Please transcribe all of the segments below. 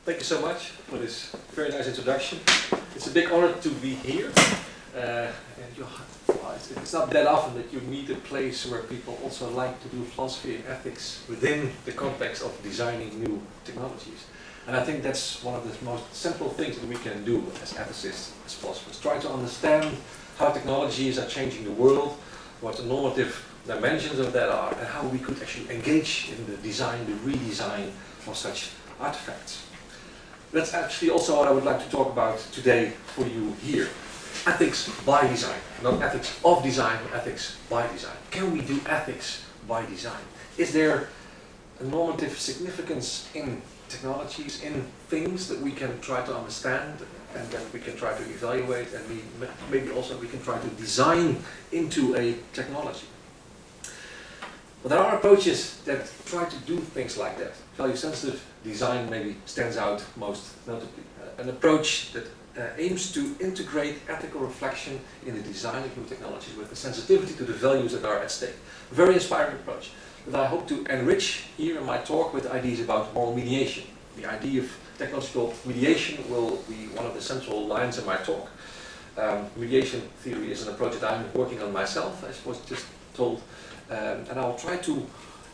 Thank you so much for this very nice introduction. It's a big honor to be here. It's not that often that you meet a place where people also like to do philosophy and ethics within the context of designing new technologies. And I think that's one of the most simple things that we can do as ethicists, as philosophers. Try to understand how technologies are changing the world, what the normative dimensions of that are, and how we could actually engage in the design, the redesign of such artifacts. That's actually also what I would like to talk about today for you here. Ethics by design, not ethics of design, but ethics by design. Can we do ethics by design? Is there a normative significance in technologies, in things that we can try to understand and that we can try to evaluate, and maybe also we can try to design into a technology? Well, there are approaches that try to do things like that. Value-sensitive design maybe stands out most notably. An approach that aims to integrate ethical reflection in the design of new technologies with a sensitivity to the values that are at stake. A very inspiring approach that I hope to enrich here in my talk with ideas about moral mediation. The idea of technological mediation will be one of the central lines in my talk. Mediation theory is an approach that I'm working on myself, as was just told, and I'll try to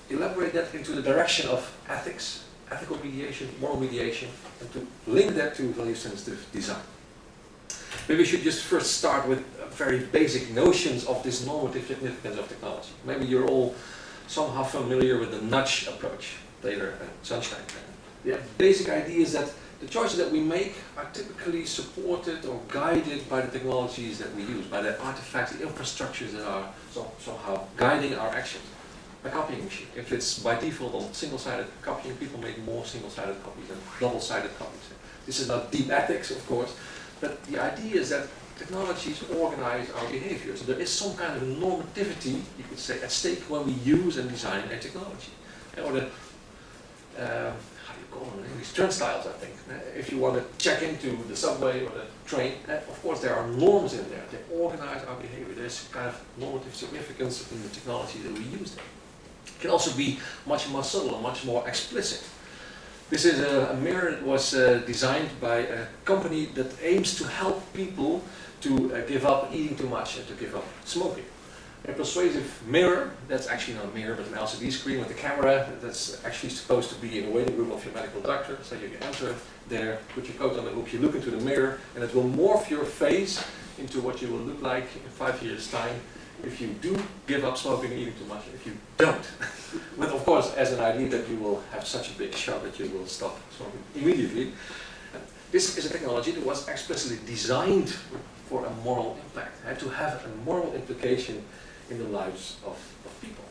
elaborate that into the direction of ethics, ethical mediation, moral mediation, and to link that to value-sensitive design. Maybe we should just first start with very basic notions of this normative significance of technology. Maybe you're all somehow familiar with the nudge approach, Taylor and Sunstein. The basic idea is that the choices that we make are typically supported or guided by the technologies that we use, by the artifacts, the infrastructures that are somehow guiding our actions. A copying machine. If it's by default on single-sided copying, people make more single-sided copies than double-sided copies. This is not deep ethics, of course, but the idea is that technologies organize our behavior. So there is some kind of normativity, you could say, at stake when we use and design a technology. Or the, how do you call them, these turnstiles, I think. If you want to check into the subway or the train, of course there are norms in there. They organize our behavior. There's kind of normative significance in the technology that we use there. It can also be much more subtle and much more explicit. This is a mirror that was designed by a company that aims to help people to give up eating too much and to give up smoking. A persuasive mirror, that's actually not a mirror but an LCD screen with a camera, that's actually supposed to be in the waiting room of your medical doctor. So you can enter there, put your coat on the hook, you look into the mirror, and it will morph your face into what you will look like in 5 years' time if you do give up smoking and eating too much, if you don't. With, of course, as an idea that you will have such a big shock that you will stop smoking immediately. This is a technology that was explicitly designed for a moral impact, to have a moral implication in the lives of people.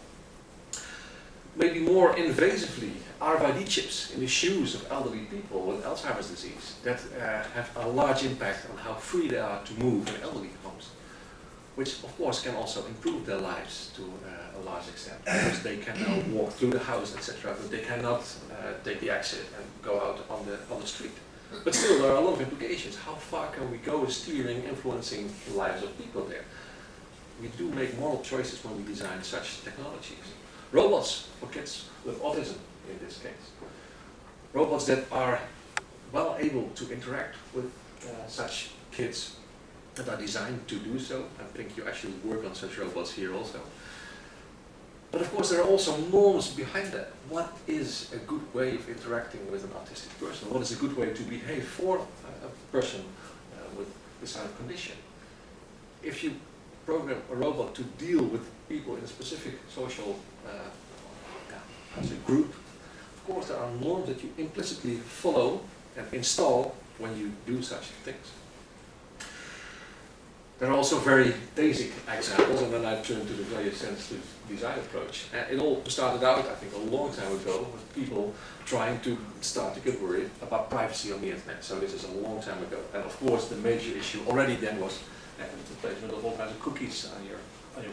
Maybe more invasively, RFID chips in the shoes of elderly people with Alzheimer's disease that have a large impact on how free they are to move in elderly homes, which of course can also improve their lives to a large extent, because they can now walk through the house, etc., but they cannot take the exit and go out on the street. But still, there are a lot of implications. How far can we go with steering, influencing the lives of people there? We do make moral choices when we design such technologies. Robots for kids with autism, in this case. Robots that are well able to interact with such kids that are designed to do so. I think you actually work on such robots here also. But of course there are also norms behind that. What is a good way of interacting with an autistic person? What is a good way to behave for a person with this kind of condition? If you program a robot to deal with people in a specific social group, of course there are norms that you implicitly follow and install when you do such things. There are also very basic examples, and then I turn to the value-sensitive design approach. It all started out, I think, a long time ago with people trying to start to get worried about privacy on the internet. So this is a long time ago. And of course the major issue already then was the placement of all kinds of cookies on your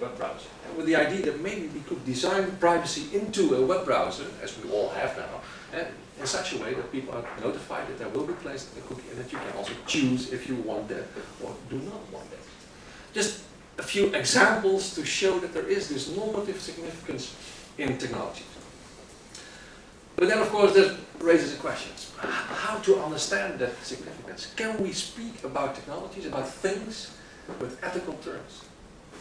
web browser. And with the idea that maybe we could design privacy into a web browser, as we all have now, and in such a way that people are notified that there will be placed a cookie and that you can also choose if you want that or do not want that. Just a few examples to show that there is this normative significance in technology. But then of course there's raises a question. How to understand that significance? Can we speak about technologies, about things, with ethical terms?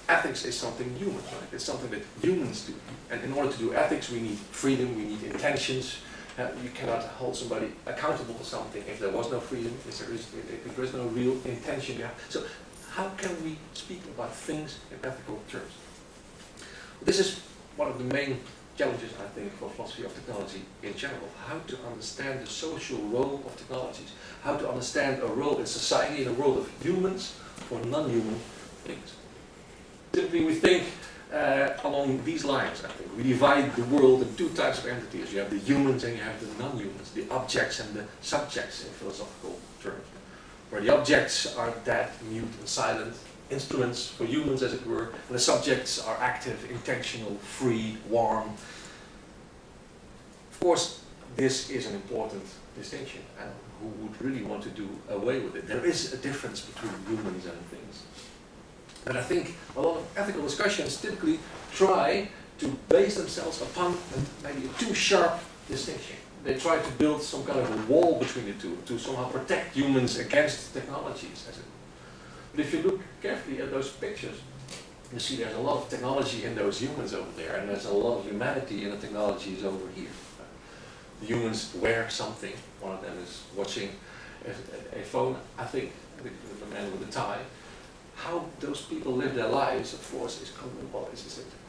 Ethics is something human, right? It's something that humans do. And in order to do ethics, we need freedom, we need intentions. You cannot hold somebody accountable for something if there was no freedom, if there is no real intention. So how can we speak about things in ethical terms? This is one of the main challenges, I think, for philosophy of technology in general. How to understand the social role of technologies. How to understand a role in society, in a world of humans for non-human things. Typically we think along these lines, I think. We divide the world in two types of entities. You have the humans and you have the non-humans, the objects and the subjects in philosophical terms. Where the objects are dead, mute and silent, instruments for humans as it were, and the subjects are active, intentional, free, warm. Of course, this is an important distinction, and who would really want to do away with it? There is a difference between humans and things. And I think a lot of ethical discussions typically try to base themselves upon maybe a too sharp distinction. They try to build some kind of a wall between the two, to somehow protect humans against technologies, as it were. But if you look carefully at those pictures, you see there's a lot of technology in those humans over there, and there's a lot of humanity in the technologies over here. The humans wear something. One of them is watching a phone, I think, the man with the tie. How those people live their lives, of course, is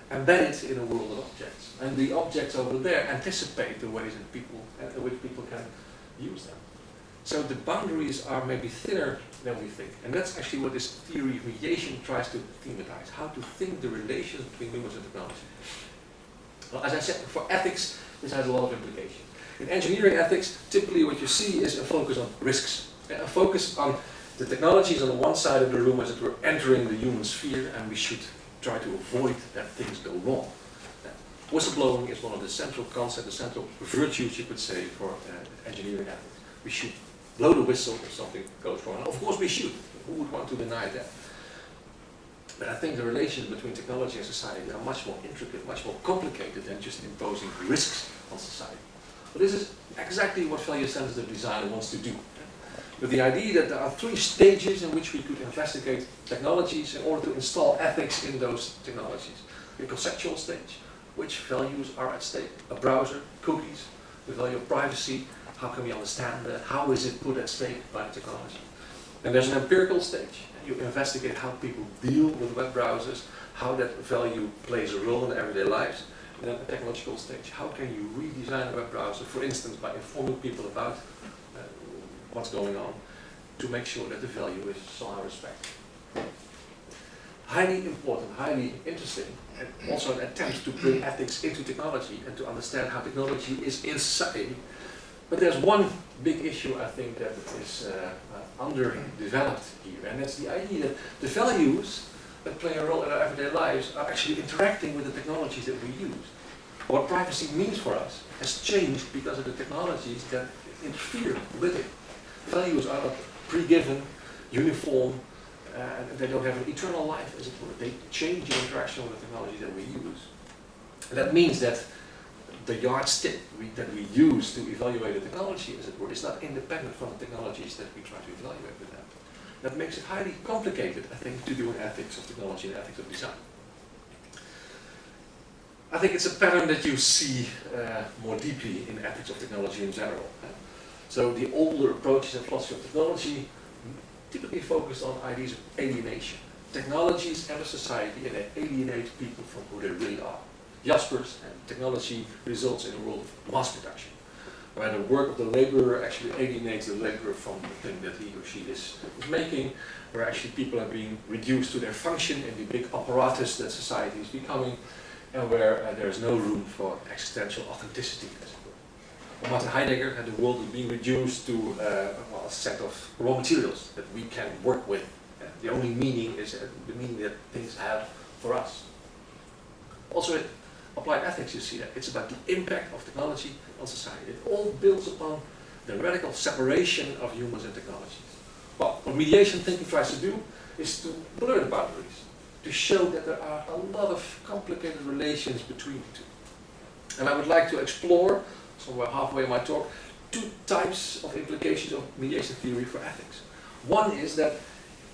embedded in a world of objects. And the objects over there anticipate the ways in which people can use them. So the boundaries are maybe thinner than we think. And that's actually what this theory of mediation tries to thematize. How to think the relations between humans and technology. Well, as I said, for ethics, this has a lot of implications. In engineering ethics, typically what you see is a focus on risks. A focus on the technologies on the one side of the room as it were entering the human sphere, and we should try to avoid that things go wrong. Whistleblowing is one of the central concepts, the central virtues, you could say, for engineering ethics. We should blow the whistle if something goes wrong. And of course we should. Who would want to deny that? But I think the relations between technology and society are much more intricate, much more complicated than just imposing risks on society. But this is exactly what value-sensitive design wants to do. With the idea that there are three stages in which we could investigate technologies in order to install ethics in those technologies. The conceptual stage, which values are at stake. A browser, cookies, the value of privacy, how can we understand that? How is it put at stake by the technology? And there's an empirical stage. You investigate how people deal with web browsers, how that value plays a role in their everyday lives. And then a technological stage. How can you redesign a web browser, for instance, by informing people about what's going on, to make sure that the value is somehow respected. Highly important, highly interesting, and also an attempt to bring ethics into technology and to understand how technology is in society. But there's one big issue, I think, that is underdeveloped here, and that's the idea that the values that play a role in our everyday lives are actually interacting with the technologies that we use. What privacy means for us has changed because of the technologies that interfere with it. Values are not pre-given, uniform, and they don't have an eternal life, as it were. They change in interaction with the technology that we use. And that means that the yardstick that we use to evaluate the technology, as it were, is not independent from the technologies that we try to evaluate with them. That makes it highly complicated, I think, to do an ethics of technology and ethics of design. I think it's a pattern that you see more deeply in ethics of technology in general. So the older approaches in philosophy of technology typically focus on ideas of alienation. Technologies enter society and they alienate people from who they really are. Jaspers and technology results in a world of mass production, where the work of the laborer actually alienates the laborer from the thing that he or she is making, where actually people are being reduced to their function in the big apparatus that society is becoming, and where there is no room for existential authenticity. Martin Heidegger had the world being reduced to a set of raw materials that we can work with. The only meaning is the meaning that things have for us. Also in applied ethics you see that it's about the impact of technology on society. It all builds upon the radical separation of humans and technologies. Well, what mediation thinking tries to do is to blur the boundaries, to show that there are a lot of complicated relations between the two. And I would like to explore, somewhere halfway in my talk, two types of implications of mediation theory for ethics. One is that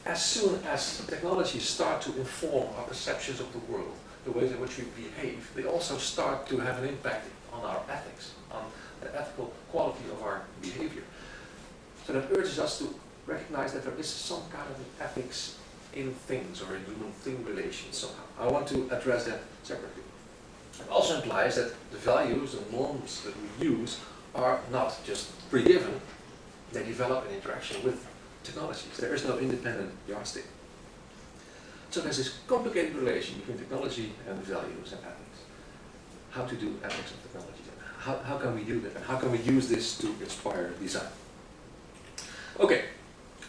as soon as technologies start to inform our perceptions of the world, the ways in which we behave, they also start to have an impact on our ethics, on the ethical quality of our behavior. So that urges us to recognize that there is some kind of an ethics in things or in human-thing relations somehow. I want to address that separately. It also implies that the values and norms that we use are not just pre-given, they develop in interaction with technologies. There is no independent yardstick. So there's this complicated relation between technology and values and ethics. How to do ethics of technology. How can we do that? And how can we use this to inspire design? Okay,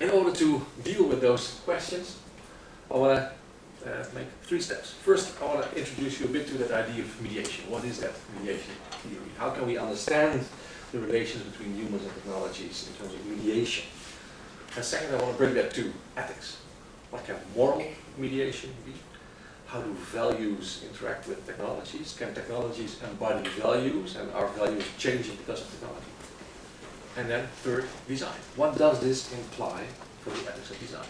in order to deal with those questions, I want to make 3 steps. First, I want to introduce you a bit to that idea of mediation. What is that mediation theory? How can we understand the relations between humans and technologies in terms of mediation? And second, I want to bring that to ethics. What can moral mediation be? How do values interact with technologies? Can technologies embody values and are values changing because of technology? And then third, design. What does this imply for the ethics of design?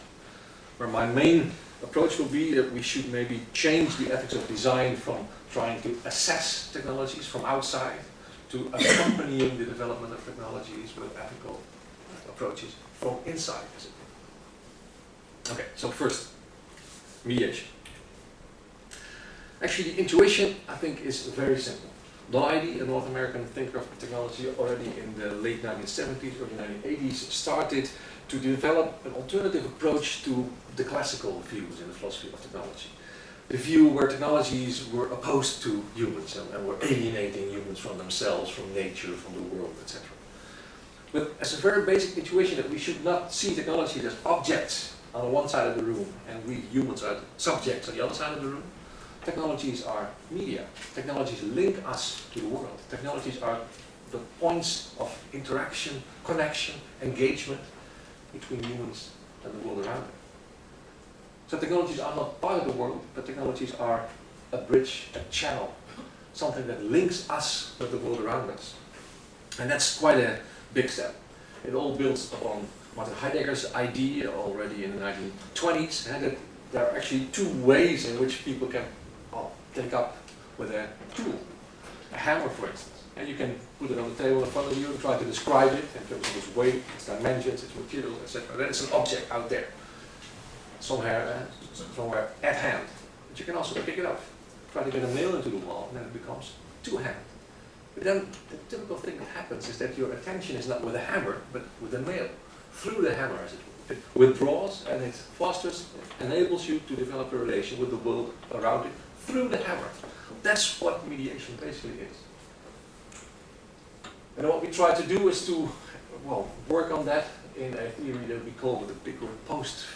Where my main approach will be that we should maybe change the ethics of design from trying to assess technologies from outside to accompanying the development of technologies with ethical approaches from inside, as it were. Okay, so first, mediation. Actually, the intuition, I think, is very simple. Don Idy, a North American thinker of technology, already in the late 1970s, early 1980s, started to develop an alternative approach to the classical views in the philosophy of technology. The view where technologies were opposed to humans and were alienating humans from themselves, from nature, from the world, etc. But as a very basic intuition that we should not see technology as objects on the one side of the room and we humans are subjects on the other side of the room. Technologies are media. Technologies link us to the world. Technologies are the points of interaction, connection, engagement between humans and the world around them. So technologies are not part of the world, but technologies are a bridge, a channel, something that links us with the world around us. And that's quite a big step. It all builds upon Martin Heidegger's idea already in the 1920s, and that there are actually 2 ways in which people can take up with a tool. A hammer, for instance. And you can put it on the table in front of you and try to describe it in terms of its weight, its dimensions, its materials, etc. Then it's an object out there, somewhere at hand. But you can also pick it up, try to get a nail into the wall, and then it becomes 2-hand. But then the typical thing that happens is that your attention is not with a hammer, but with a nail, through the hammer, as it were. It withdraws and it fosters, enables you to develop a relation with the world around it through the hammer. That's what mediation basically is. And what we try to do is to, work on that in a theory that we call with a big word post.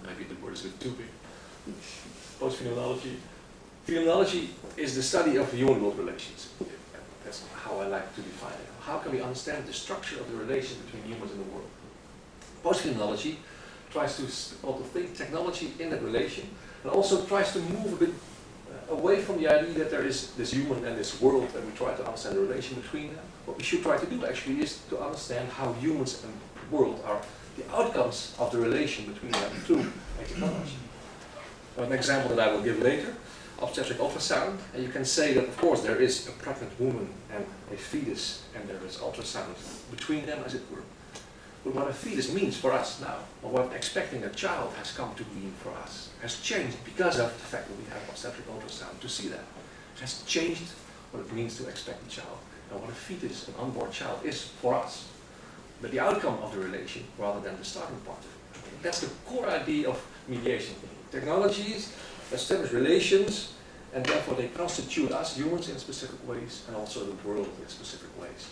Maybe the word is a bit too big. Post-phenomenology. Phenomenology is the study of human-world relations. That's how I like to define it. How can we understand the structure of the relation between humans and the world? Post-phenomenology tries to think technology in that relation, and also tries to move a bit away from the idea that there is this human and this world, and we try to understand the relation between them. What we should try to do actually is to understand how humans and the world are the outcomes of the relation between them through a technology. An example that I will give later, obstetric ultrasound, and you can say that of course there is a pregnant woman and a fetus, and there is ultrasound between them, as it were. But what a fetus means for us now, or what expecting a child has come to mean for us, has changed because of the fact that we have obstetric ultrasound to see that. It has changed what it means to expect a child, and what a fetus, an unborn child, is for us. But the outcome of the relation, rather than the starting point. That's the core idea of mediation. Technologies establish relations, and therefore they constitute us, humans, in specific ways, and also the world in specific ways.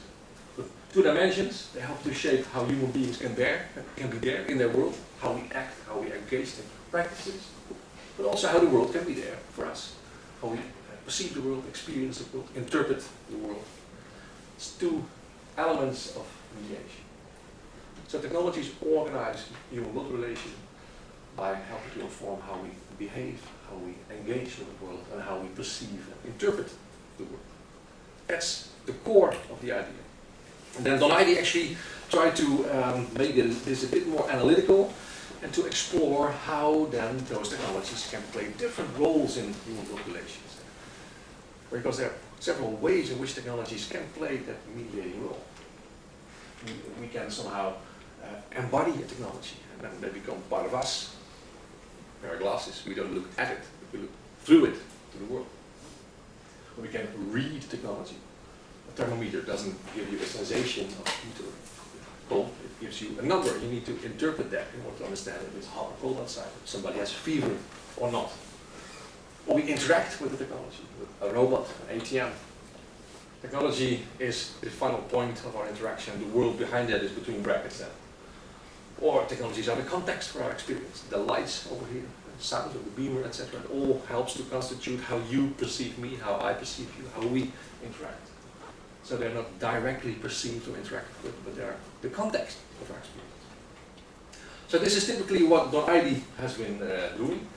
With 2 dimensions, they help to shape how human beings can be there in their world, how we act, how we engage in practices, but also how the world can be there for us, how we perceive the world, experience the world, interpret the world. It's 2 elements of mediation. So technologies organize human-world relation by helping to inform how we behave, how we engage with the world, and how we perceive and interpret the world. That's the core of the idea. And then Donati actually tried to make this a bit more analytical and to explore how then those technologies can play different roles in human populations. Because there are several ways in which technologies can play that mediating role. We can somehow embody a technology and then they become part of us. There are glasses, we don't look at it, we look through it to the world. We can read technology. A thermometer doesn't give you a sensation of heat or cold, it gives you a number. You need to interpret that in order to understand if it's hot or cold outside, if somebody has fever or not. Or we interact with the technology, with a robot, an ATM. Technology is the final point of our interaction. The world behind that is between brackets then. Or technologies are the context for our experience. The lights over here, the sound of the beamer, etc. It all helps to constitute how you perceive me, how I perceive you, how we interact. So they're not directly perceived or interacted with, but they're the context of our experience. So this is typically what Donati has been doing.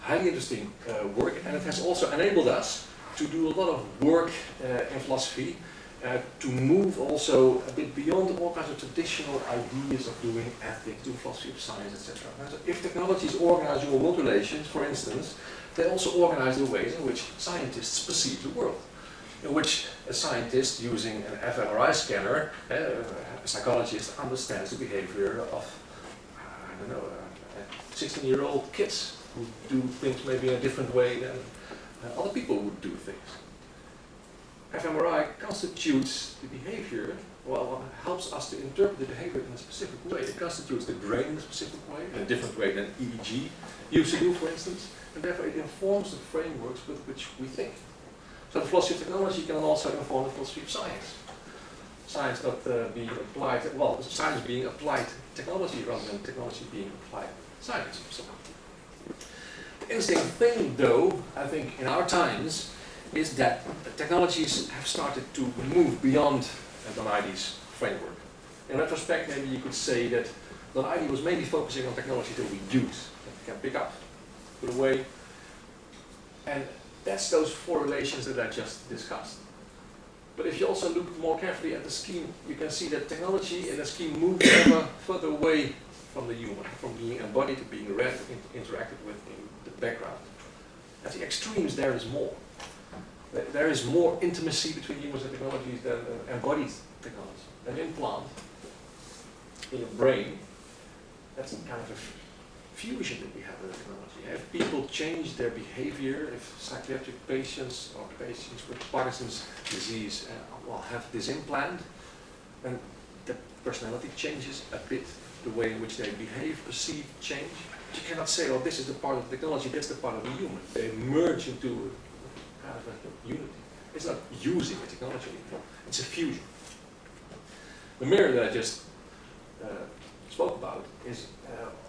Highly interesting work, and it has also enabled us to do a lot of work in philosophy, to move also a bit beyond all kinds of traditional ideas of doing ethics, doing philosophy of science, etc. So if technologies organize your world relations, for instance, they also organize the ways in which scientists perceive the world. In which a scientist using an fMRI scanner, a psychologist, understands the behavior of, I don't know, 16-year-old kids who do things maybe in a different way than other people would do things. fMRI constitutes the behavior, well, helps us to interpret the behavior in a specific way. It constitutes the brain in a specific way, in a different way than EEG used to do, for instance, and therefore it informs the frameworks with which we think. So the philosophy of technology can also inform the philosophy of science. Science not being applied, well, science being applied technology rather than technology being applied science. So, the interesting thing, though, I think in our times, is that technologies have started to move beyond Donati's framework. In retrospect, maybe you could say that Donati was mainly focusing on technology that we use, that we can pick up, put away, and that's those four relations that I just discussed. But if you also look more carefully at the scheme, you can see that technology in the scheme moves ever further away from the human, from being embodied to being read, interacted with in the background. At the extremes, there is more. There is more intimacy between humans and technologies than embodied technology. An implant in a brain, that's a kind of a fusion that we have with technology. If people change their behavior, if psychiatric patients or patients with Parkinson's disease have this implant, then the personality changes a bit, the way in which they behave, perceive, change. You cannot say, oh, this is the part of the technology, that's the part of the human. They merge into kind of a unity. It's not using a technology anymore, it's a fusion. The mirror that I just spoke about is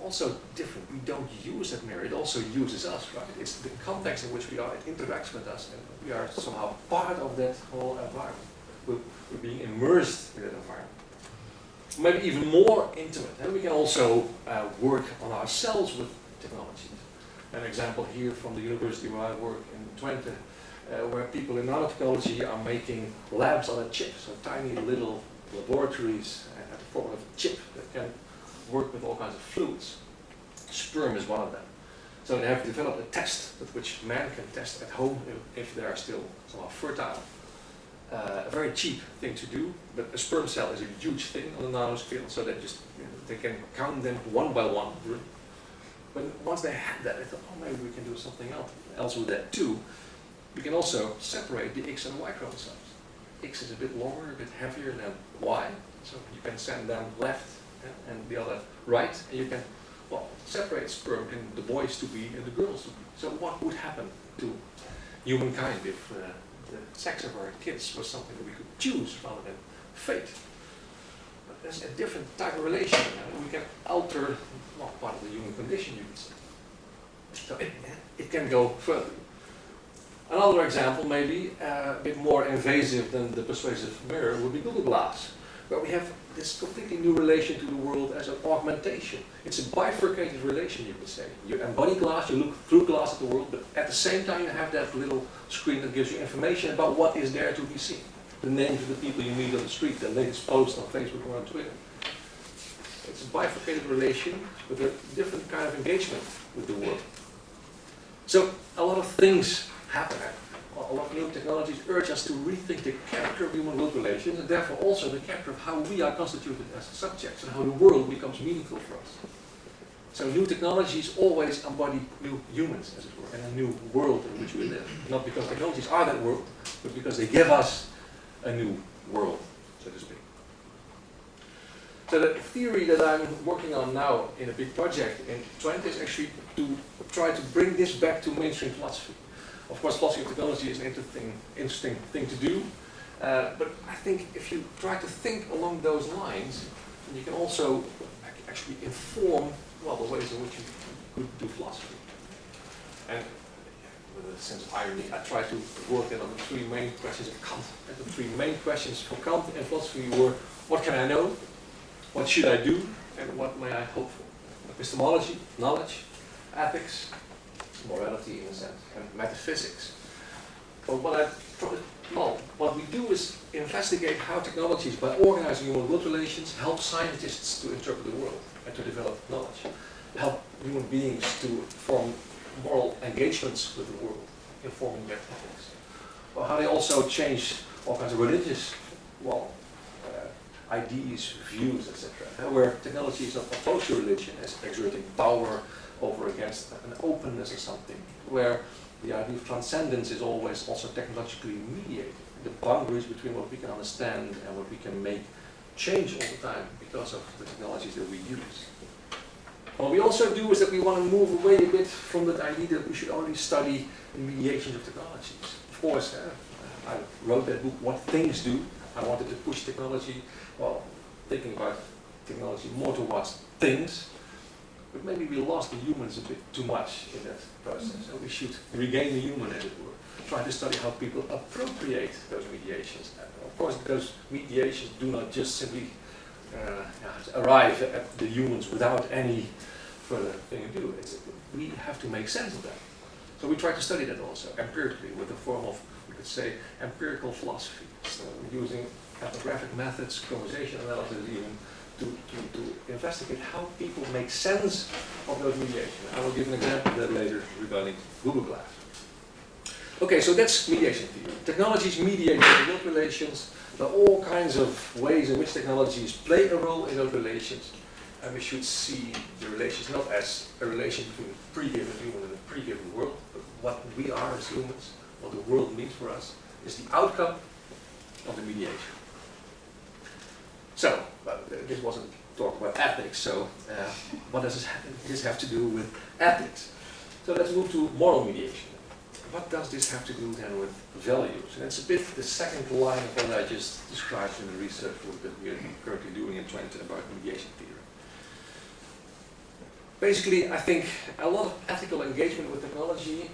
also different. We don't use that mirror, it also uses us, right? It's the context in which we are, it interacts with us, and we are somehow part of that whole environment. We're being immersed in that environment. Maybe even more intimate, and we can also work on ourselves with technologies. An example here from the university where I work in Twente, where people in nanotechnology are making labs on a chip, so tiny little laboratories at the form of a chip that can work with all kinds of fluids. Sperm is one of them. So they have developed a test with which man can test at home if they are still somehow fertile. A very cheap thing to do, but a sperm cell is a huge thing on the nanoscale, so they just they can count them one by one. But once they had that, they thought, oh, maybe we can do something else with that too. We can also separate the X and Y chromosomes. X is a bit longer, a bit heavier than Y, so you can send them left and the other right, and you can, well, separate sperm in the boys to be and the girls to be. So what would happen to humankind if the sex of our kids was something that we could choose rather than fate? But there's a different type of relation, and we can alter, well, part of the human condition, you could say. So it can go further. Another example, maybe a bit more invasive than the persuasive mirror, would be Google Glass, where we have this completely new relation to the world as an augmentation. It's a bifurcated relation, you could say. You embody glass, you look through glass at the world, but at the same time you have that little screen that gives you information about what is there to be seen. the names of the people you meet on the street, the latest post on Facebook or on Twitter. It's a bifurcated relation with a different kind of engagement with the world. So a lot of things happen. A lot of new technologies urge us to rethink the character of human-world relations, and therefore also the character of how we are constituted as subjects and how the world becomes meaningful for us. So new technologies always embody new humans, as it were, and a new world in which we live. Not because technologies are that world, but because they give us a new world, so to speak. So the theory that I'm working on now in a big project in Trinity is actually to try to bring this back to mainstream philosophy. Of course, philosophy of technology is an interesting thing to do, but I think if you try to think along those lines, you can also actually inform, well, the ways in which you could do philosophy. And with a sense of irony, I try to work in on the three main questions of Kant. And the three main questions for Kant in philosophy were, what can I know? What should I do? And what may I hope for? Epistemology, knowledge, ethics, morality in a sense, and metaphysics. But what we do is investigate how technologies, by organizing human world relations, help scientists to interpret the world and to develop knowledge, help human beings to form moral engagements with the world, informing their ethics. Or how they also change all kinds of religious, ideas, views, etc. Where technology is not opposed to religion as exerting power over against an openness or something, where the idea of transcendence is always also technologically mediated. The boundaries between what we can understand and what we can make change all the time because of the technologies that we use. What we also do is that we want to move away a bit from that idea that we should only study the mediations of technologies. Of course, I wrote that book, What Things Do. I wanted to push technology, thinking about technology more towards things, but maybe we lost the humans a bit too much in that process. So we should regain the human, as it were, try to study how people appropriate those mediations. And of course, those mediations do not just simply arrive at the humans without any further thing to do. We have to make sense of that. So we try to study that also empirically with a form of, we could say, empirical philosophy. So using ethnographic methods, conversation analysis even, to investigate how people make sense of those mediations. I will give an example of that later regarding Google Glass. Okay, so that's mediation theory. Technologies mediate world relations. There are all kinds of ways in which technologies play a role in those relations. And we should see the relations not as a relation between a pre-given human and a pre-given world, but what we are as humans, what the world means for us, is the outcome of the mediation. So, this wasn't talk about ethics, so what does this have to do with ethics? So let's move to moral mediation. What does this have to do then with values? And it's a bit the second line of what I just described in the research work that we are currently doing in Trinity about mediation theory. Basically, I think a lot of ethical engagement with technology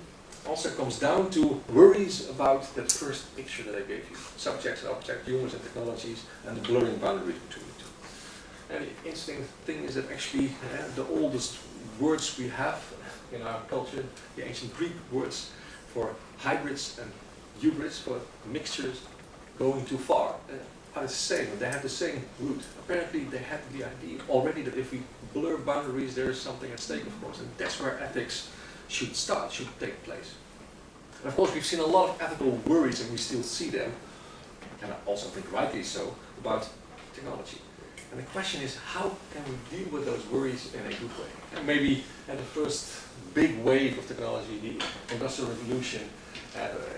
also comes down to worries about that first picture that I gave you. Subjects and objects, humans and technologies, and the blurring boundaries between the two. And the interesting thing is that actually the oldest words we have in our culture, the ancient Greek words for hybrids and hybrids, for mixtures going too far, are the same. They have the same root. Apparently they had the idea already that if we blur boundaries, there is something at stake, of course, and that's where ethics should start, should take place. And of course, we've seen a lot of ethical worries, and we still see them, and I also think rightly so, about technology. And the question is, how can we deal with those worries in a good way? And maybe the first big wave of technology, the Industrial Revolution,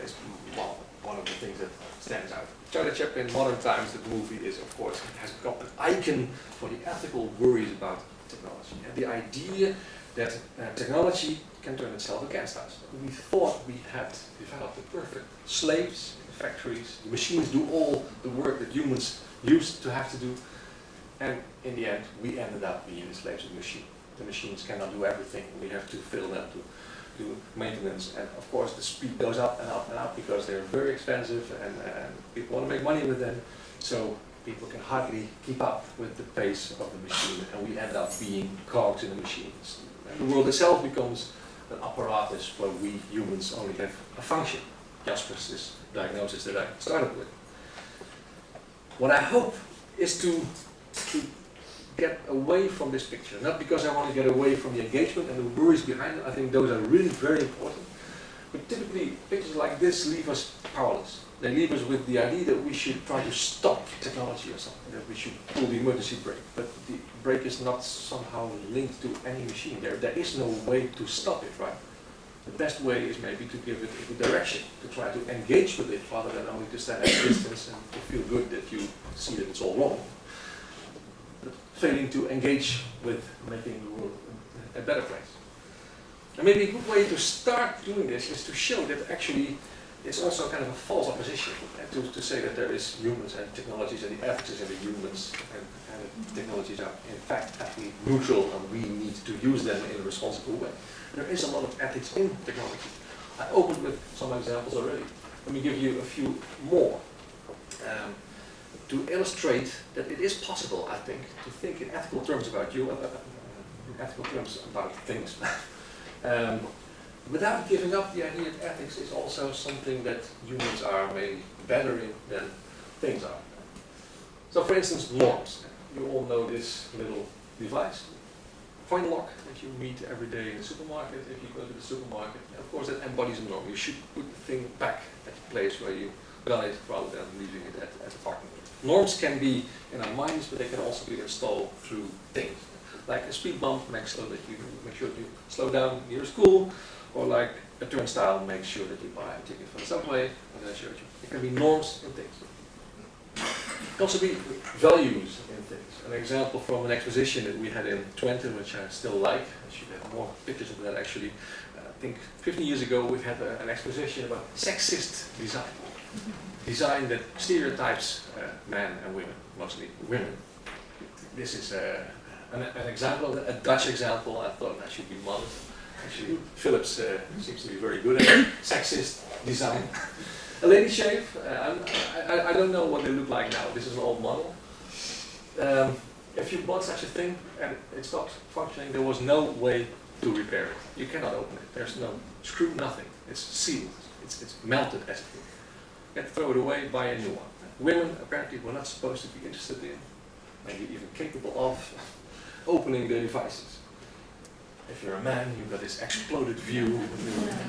is one of the things that stands out. Untitled Chapter in Modern Times, the movie, is of course, has become an icon for the ethical worries about technology. And the idea that technology can turn itself against us. We thought we had developed the perfect slaves in factories. The machines do all the work that humans used to have to do. And in the end, we ended up being the slaves of the machine. The machines cannot do everything. We have to fill them to do maintenance. And of course, the speed goes up and up and up because they're very expensive and people want to make money with them. So people can hardly keep up with the pace of the machine. And we end up being cogs in the machines. And the world itself becomes an apparatus where we humans only have a function. Jasper's diagnosis that I started with. What I hope is to get away from this picture, not because I want to get away from the engagement and the worries behind it. I think those are really very important. But typically, pictures like this leave us powerless. They leave us with the idea that we should try to stop technology or something, that we should pull the emergency brake. But the brake is not somehow linked to any machine. There is no way to stop it, right? The best way is maybe to give it a direction, to try to engage with it rather than only to stand at a distance and to feel good that you see that it's all wrong. But failing to engage with making the world a better place. And maybe a good way to start doing this is to show that actually it's also kind of a false opposition, to say that there is humans and technologies and the ethics is in the humans and the technologies are in fact actually neutral and we need to use them in a responsible way. There is a lot of ethics in technology. I opened with some examples already. Let me give you a few more to illustrate that it is possible, I think, to think in ethical terms about you, in ethical terms about things. Without giving up the idea that ethics is also something that humans are maybe better in than things are. So for instance, norms. You all know this little device, coin lock that you meet every day in the supermarket. If you go to the supermarket, of course that embodies a norm. You should put the thing back at the place where you got it rather than leaving it at the parking lot. Norms can be in our minds, but they can also be installed through things. Like a speed bump makes sure that you make sure you slow down near school, or like a turnstile makes sure that you buy a ticket for the subway, as I showed you. It can be norms in things. It can also be values in things. An example from an exposition that we had in Twente, which I still like. I should have more pictures of that actually. I think 15 years ago we had an exposition about sexist design. Design that stereotypes men and women, mostly women. This is an example, a Dutch example. I thought that should be modeled. Actually, Philips seems to be very good at sexist design. A lady shave, I don't know what they look like now. This is an old model. If you bought such a thing and it stopped functioning, there was no way to repair it. You cannot open it. There's no screw, nothing. It's sealed. It's melted as it were. You have to throw it away, buy a new one. Women apparently were not supposed to be interested in, maybe even capable of, opening the devices. If you're a man, you've got this exploded view,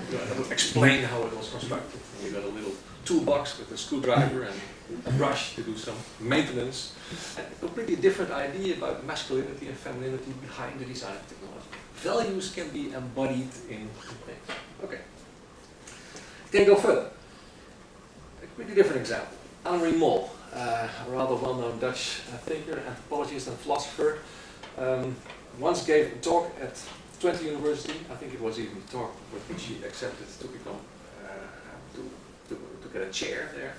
that would explain how it was constructed. You've got a little toolbox with a screwdriver and a brush to do some maintenance. And a completely different idea about masculinity and femininity behind the design of technology. Values can be embodied in things. Okay. Can go further. A completely different example. Henri Moll, a rather well-known Dutch thinker, anthropologist and philosopher, once gave a talk at Twente University. I think it was even a talk with which she accepted to become, to get a chair there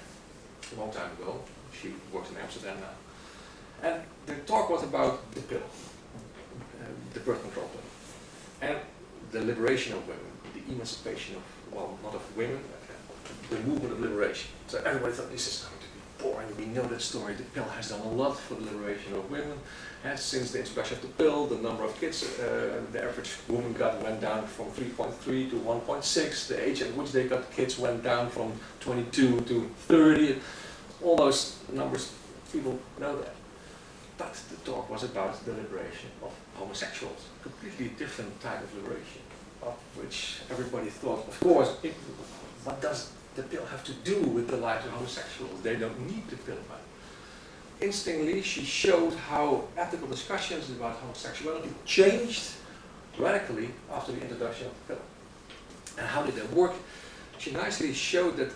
a long time ago. She works in Amsterdam now. And the talk was about the pill, the birth control pill, and the liberation of women, the emancipation of, well, not of women, the movement of liberation. So everybody thought this is going to be boring. We know that story. The pill has done a lot for the liberation of women. And since the introduction of the pill, the number of kids the average woman went down from 3.3 to 1.6. The age at which they got kids went down from 22 to 30. All those numbers, people know that. But the talk was about the liberation of homosexuals. A completely different type of liberation, of which everybody thought, of course, what does the pill have to do with the lives of homosexuals? They don't need the pill, right? Interestingly, she showed how ethical discussions about homosexuality changed radically after the introduction of the pill. And how did that work? She nicely showed that,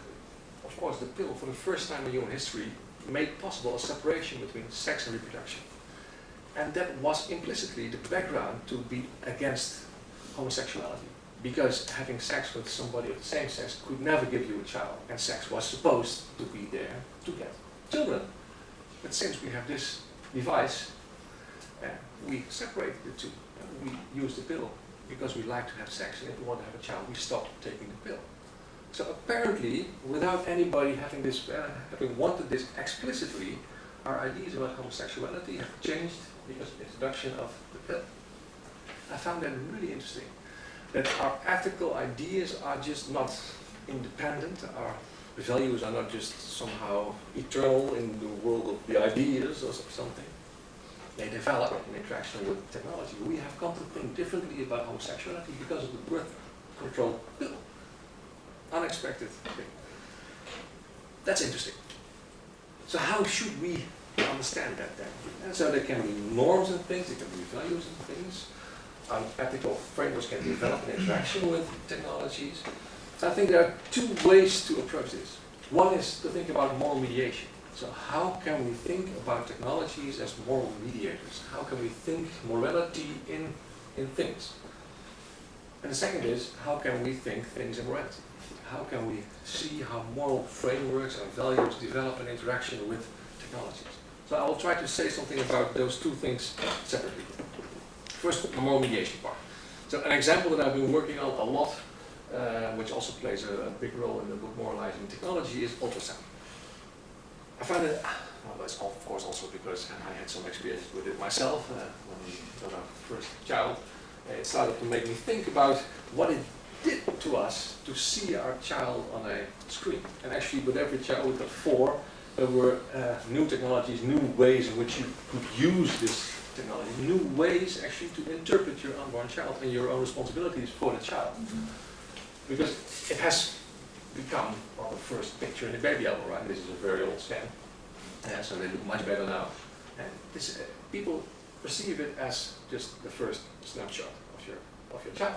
of course, the pill, for the first time in human history, made possible a separation between sex and reproduction. And that was implicitly the background to be against homosexuality. Because having sex with somebody of the same sex could never give you a child, and sex was supposed to be there to get children. But since we have this device, we separate the two. We use the pill because we like to have sex, and if we want to have a child, we stop taking the pill. So apparently, without anybody having this, having wanted this explicitly, our ideas about homosexuality have changed because of the introduction of the pill. I found that really interesting. That our ethical ideas are just not independent, values are not just somehow eternal in the world of the ideas or something. They develop in interaction with technology. We have come to think differently about homosexuality because of the birth control pill. Unexpected thing. That's interesting. So how should we understand that then? And so there can be norms and things, there can be values and things. Ethical frameworks can develop in interaction with technologies. So I think there are two ways to approach this. One is to think about moral mediation. So how can we think about technologies as moral mediators? How can we think morality in things? And the second is, how can we think things in morality? How can we see how moral frameworks and values develop in interaction with technologies? So I will try to say something about those two things separately. First, the moral mediation part. So an example that I've been working on a lot, which also plays a big role in the book Moralizing Technology, is ultrasound. I find it, well, that's of course also because I had some experience with it myself when we got our first child. It started to make me think about what it did to us to see our child on a screen. And actually with every child, with the 4, there were new technologies, new ways in which you could use this technology, new ways actually to interpret your unborn child and your own responsibilities for the child. Because it has become, well, the first picture in the baby album, right? This is a very old scan, so they look much better now. And this, people perceive it as just the first snapshot of your child.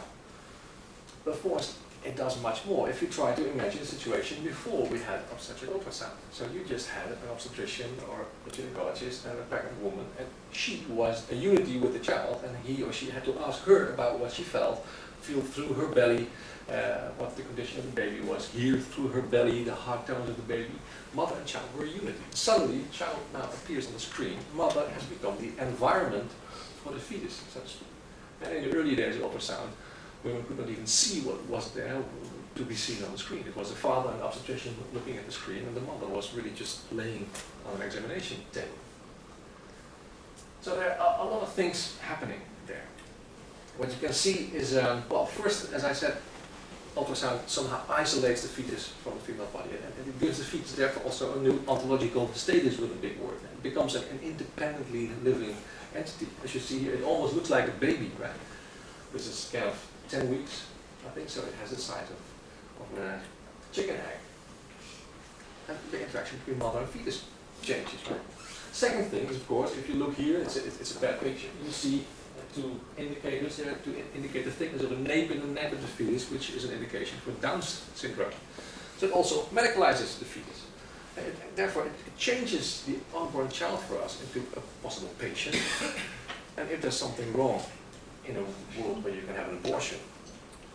But of course, it does much more. If you try to imagine a situation before we had obstetric ultrasound. So you just had an obstetrician or a gynecologist and a pregnant woman, and she was a unity with the child, and he or she had to ask her about what she felt, feel through her belly, what the condition of the baby was, hear through her belly the heart tones of the baby. Mother and child were a unity. Suddenly, child now appears on the screen. Mother has become the environment for the fetus, so to speak. And in the early days of ultrasound, women could not even see what was there to be seen on the screen. It was the father and the obstetrician looking at the screen, and the mother was really just laying on an examination table. So there are a lot of things happening there. What you can see is, well, first, as I said, ultrasound somehow isolates the fetus from the female body, and it gives the fetus therefore also a new ontological status with a big word. It becomes an independently living entity. As you see here, it almost looks like a baby, right? This is kind of 10 weeks, I think, so it has the size of a chicken egg. And the interaction between mother and fetus changes, right? Second thing is, of course, if you look here, it's a bad picture. You see two indicators there to indicate the thickness of the nape in the neck of the fetus, which is an indication for Down syndrome. So it also medicalizes the fetus. Therefore, it changes the unborn child for us into a possible patient. And if there's something wrong in a world where you can have an abortion,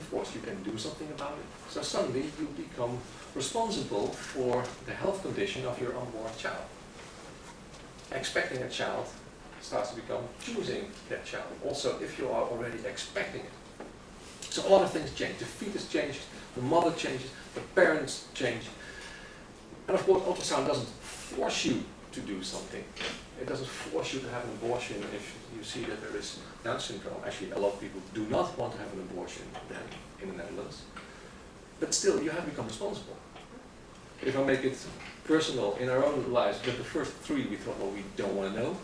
of course you can do something about it. So suddenly you become responsible for the health condition of your unborn child. Expecting a child starts to become choosing that child, also if you are already expecting it. So a lot of things change. The fetus changes, the mother changes, the parents change. And of course ultrasound doesn't force you to do something. It doesn't force you to have an abortion if you see that there is Down syndrome. Actually, a lot of people do not want to have an abortion then in the Netherlands. But still, you have become responsible. If I make it personal in our own lives, with the first 3 we thought, well, we don't want to know.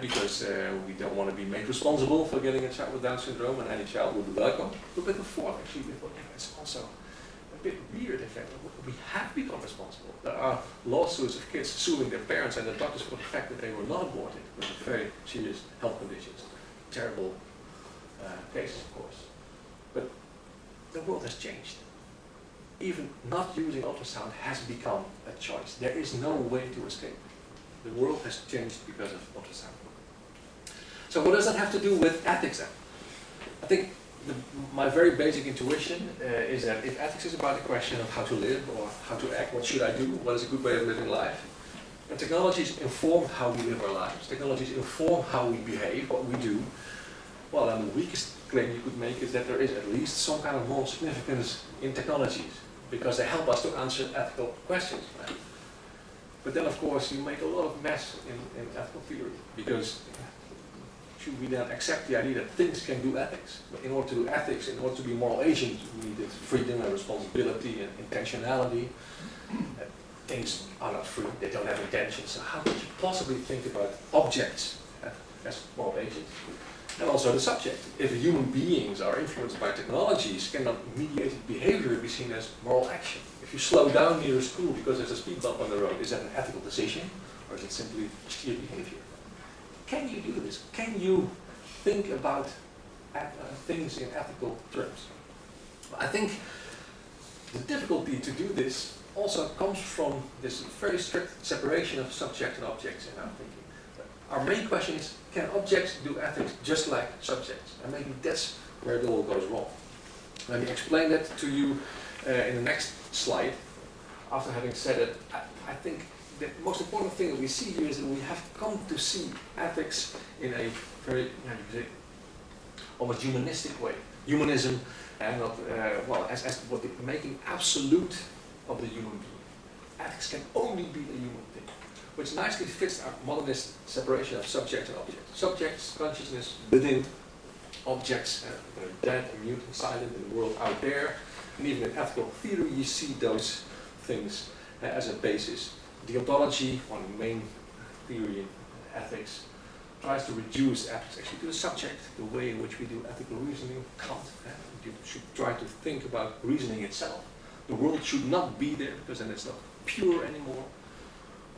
Because we don't want to be made responsible for getting a child with Down syndrome, and any child will be welcome. But with the 4th, actually, we thought, yeah, it's also a bit weird, in fact. We have become responsible. There are lawsuits of kids suing their parents and their doctors for the fact that they were not aborted with very serious health conditions. Terrible cases, of course. But the world has changed. Even not using ultrasound has become a choice. There is no way to escape. The world has changed because of ultrasound. So what does that have to do with ethics then? I think my very basic intuition is that if ethics is about the question of how to live or how to act, what should I do, what is a good way of living life, and technologies inform how we live our lives, technologies inform how we behave, what we do, well, then the weakest claim you could make is that there is at least some kind of moral significance in technologies, because they help us to answer ethical questions, right? But then, of course, you make a lot of mess in ethical theory, because should we then accept the idea that things can do ethics? But in order to do ethics, in order to be moral agents, we needed freedom and responsibility and intentionality. Things are not free, they don't have intention, so how could you possibly think about objects as moral agents? And also the subject. If human beings are influenced by technologies, cannot mediated behavior be seen as moral action? If you slow down near a school because there's a speed bump on the road, is that an ethical decision, or is it simply sheer behavior? Can you do this? Can you think about things in ethical terms? I think the difficulty to do this also comes from this very strict separation of subject and objects in our thinking. Our main question is, can objects do ethics just like subjects? And maybe that's where it all goes wrong. Let me explain that to you in the next slide. After having said it, I think the most important thing that we see here is that we have come to see ethics in a very, almost humanistic way. Humanism, and not, as what making absolute of the human being. Ethics can only be a human thing, which nicely fits our modernist separation of subject and object. Subjects, consciousness within, objects, dead and mute and silent in the world out there. And even in ethical theory, you see those things as a basis. Deontology, one of the main theory in ethics, tries to reduce ethics actually to the subject, the way in which we do ethical reasoning. Kant, you should try to think about reasoning itself. The world should not be there because then it's not pure anymore.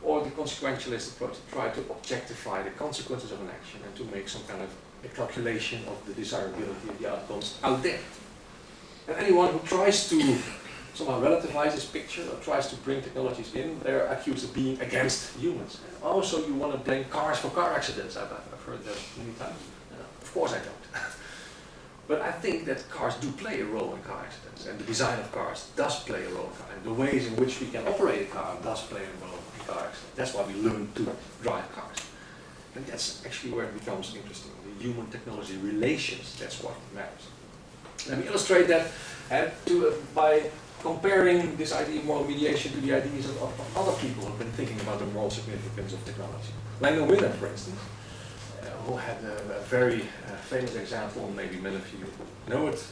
Or the consequentialist approach to try to objectify the consequences of an action and to make some kind of a calculation of the desirability of the outcomes out there. And anyone who tries to somehow relativize this picture or tries to bring technologies in, they're accused of being against humans. And also you want to blame cars for car accidents. I've heard that many times. Of course I don't. But I think that cars do play a role in car accidents, and the design of cars does play a role in car, and the ways in which we can operate a car does play a role in car accidents. That's why we learn to drive cars. And that's actually where it becomes interesting. The human-technology relations, that's what matters. Let me illustrate that by comparing this idea of moral mediation to the ideas of other people who have been thinking about the moral significance of technology. Langdon Winner, for instance, who had a very famous example, maybe many of you know it.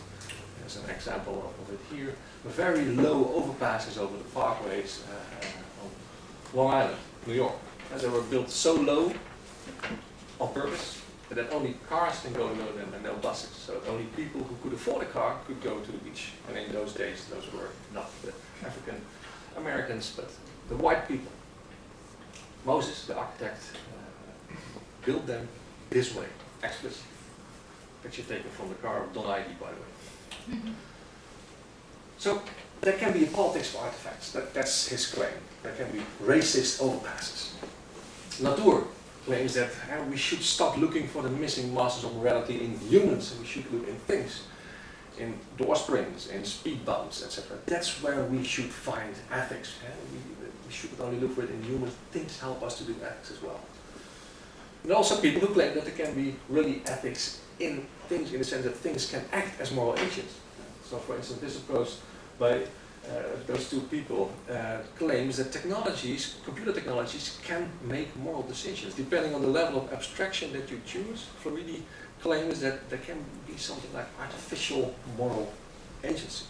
There's an example of it here. Very low overpasses over the parkways on Long Island, New York. And they were built so low on purpose that only cars can go below them and no buses. So only people who could afford a car could go to the beach. And in those days, those were not the African Americans, but the white people. Moses, the architect, built them this way, explicitly. Picture taken from the car of Don Ivy, by the way. So there can be a politics for artifacts. That's his claim. There can be racist overpasses. Latour claims that we should stop looking for the missing masters of morality in humans, and we should look in things, in door springs, in speed bumps, etc. That's where we should find ethics. We should only look for it in humans. Things help us to do ethics as well. And also people who claim that there can be really ethics in things, in the sense that things can act as moral agents. So for instance, this approach by those two people claims that technologies, computer technologies, can make moral decisions depending on the level of abstraction that you choose. Floridi claims that there can be something like artificial moral agency.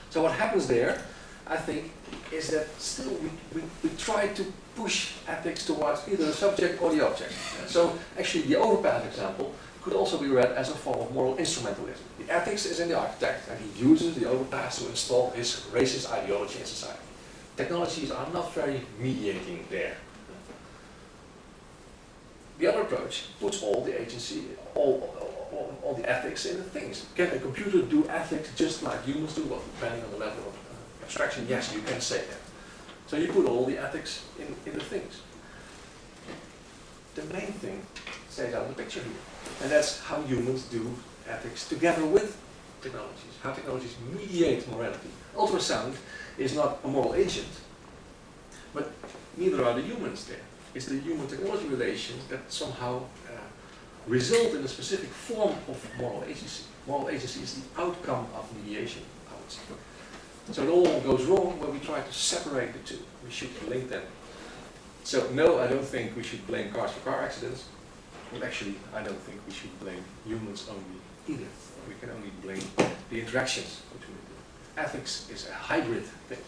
So what happens there, I think, is that still we try to push ethics towards either the subject or the object. So actually the overpass example could also be read as a form of moral instrumentalism. The ethics is in the architect, and he uses the overpass to install his racist ideology in society. Technologies are not very mediating there. The other approach puts all the agency, all the ethics in the things. Can a computer do ethics just like humans do? Well, depending on the level of abstraction, yes, you can say that. So you put all the ethics in the things. The main thing stays out of the picture here. And that's how humans do ethics together with technologies. How technologies mediate morality. Ultrasound is not a moral agent, but neither are the humans there. It's the human-technology relations that somehow result in a specific form of moral agency. Moral agency is the outcome of mediation, I would say. So it all goes wrong when we try to separate the two. We should link them. So no, I don't think we should blame cars for car accidents. Well, actually, I don't think we should blame humans only either. We can only blame the interactions between the two. Ethics is a hybrid thing.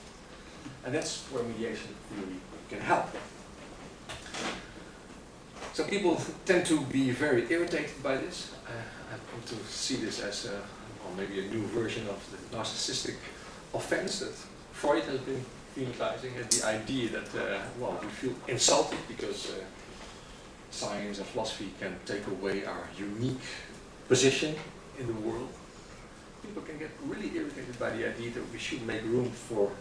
And that's where mediation theory can help. So people tend to be very irritated by this. I come to see this as or maybe a new version of the narcissistic offense that Freud has been thematizing, and the idea that well, we feel insulted because science and philosophy can take away our unique position in the world. People can get really irritated by the idea that we should make room for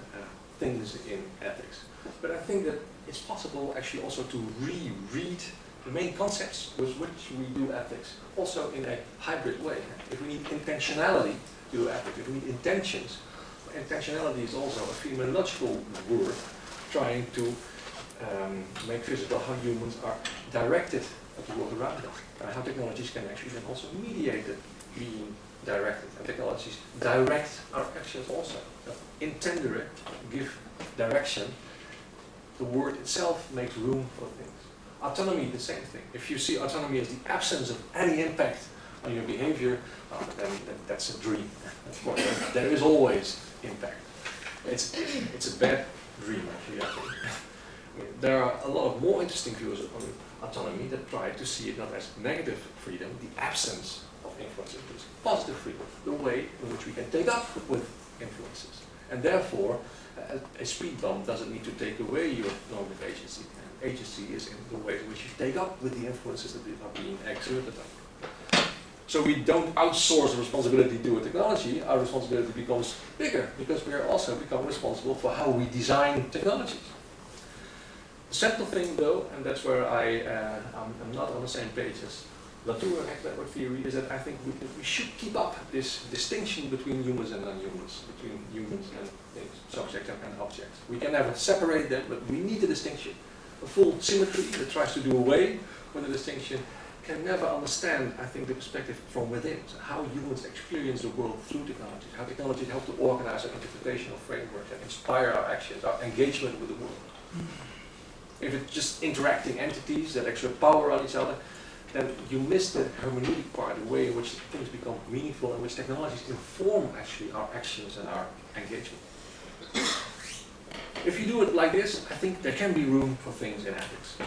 things in ethics. But I think that it's possible actually also to reread the main concepts with which we do ethics, also in a hybrid way. If we need intentionality to do ethics, if we need intentions, intentionality is also a phenomenological word trying to make visible how humans are directed at the world around us, and how technologies can actually then also mediate it being directed, and technologies direct our actions also. So, intendere, give direction. The word itself makes room for things. Autonomy, the same thing. If you see autonomy as the absence of any impact on your behavior, then that's a dream. Of course, there is always impact. It's a bad dream, actually, I think. There are a lot of more interesting views on autonomy that try to see it not as negative freedom, the absence of influences, but as positive freedom, the way in which we can take up with influences. And therefore, a speed bump doesn't need to take away your normative agency. And agency is in the way in which you take up with the influences that are being exerted on you. So we don't outsource the responsibility to a technology, our responsibility becomes bigger, because we are also become responsible for how we design technologies. The central thing though, and that's where I'm not on the same page as Latour and network theory, is that I think we should keep up this distinction between humans and non-humans, between humans and things, subjects and objects. We can never separate them, but we need a distinction. A full symmetry that tries to do away with the distinction can never understand, I think, the perspective from within. So how humans experience the world through technology, how technology help to organize our interpretational framework and inspire our actions, our engagement with the world. If it's just interacting entities that exert power on each other, then you miss the hermeneutic part, the way in which things become meaningful and which technologies inform actually our actions and our engagement. If you do it like this, I think there can be room for things in ethics.